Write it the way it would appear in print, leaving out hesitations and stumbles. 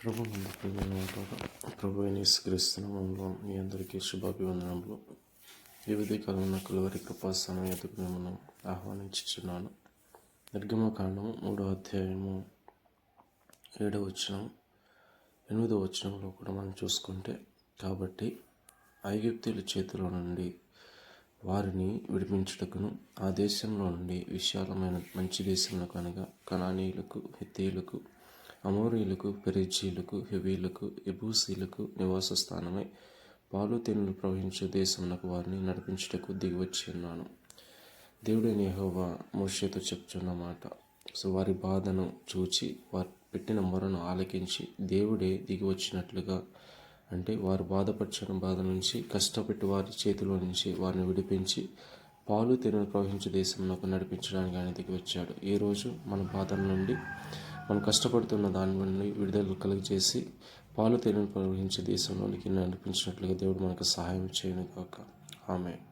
ప్రభు ప్రభు అయిన యేసుక్రీస్తు నామములో మీ అందరికీ శుభాభివందనములు. ఈ ఉదయకాలంలో కలువరి కృపాస్థానం ఎదుగు మిమ్మల్ని ఆహ్వానించుచున్నాను. నిర్గమకాండం 3వ అధ్యాయము 7వ వచనం 8వ వచనంలో కూడా మనం చూసుకుంటే, కాబట్టి ఐగుప్తీయుల చేతిలో నుండి వారిని విడిపించుటకును ఆ దేశంలో నుండి విశాలమైన మంచి దేశంలో కనుక కనానీయులకు, హిత్తీయులకు, అమోరీయులకు, పెరిజీయులకు, హెవీలకు, ఎబూసీలకు నివాస స్థానమై పాలు తేనెలు ప్రవహించే దేశమునకు వారిని నడిపించుటకు దిగివచ్చి ఉన్నాను. దేవుడైన యెహోవా మోషేతో చెప్తున్న మాట. వారి బాధను చూచి వారు పెట్టిన మొరను ఆలకించి దేవుడే దిగి వచ్చినట్లుగా, అంటే వారు బాధపరిచిన బాధ నుంచి, కష్టపెట్టి వారి చేతిలో నుంచి వారిని విడిపించి పాలు తేనెలు ప్రవహించే దేశంలోకి నడిపించడానికి ఆయన దిగి వచ్చాడు. ఈరోజు మన బాధల నుండి, మనం కష్టపడుతున్న దాని నుండి విడుదల కలిగజేసి పాలు తేనెలు ప్రవహించే దేశంలోనికి నడిపించినట్లుగా దేవుడు మనకు సహాయం చేయను గాక. ఆమేన్.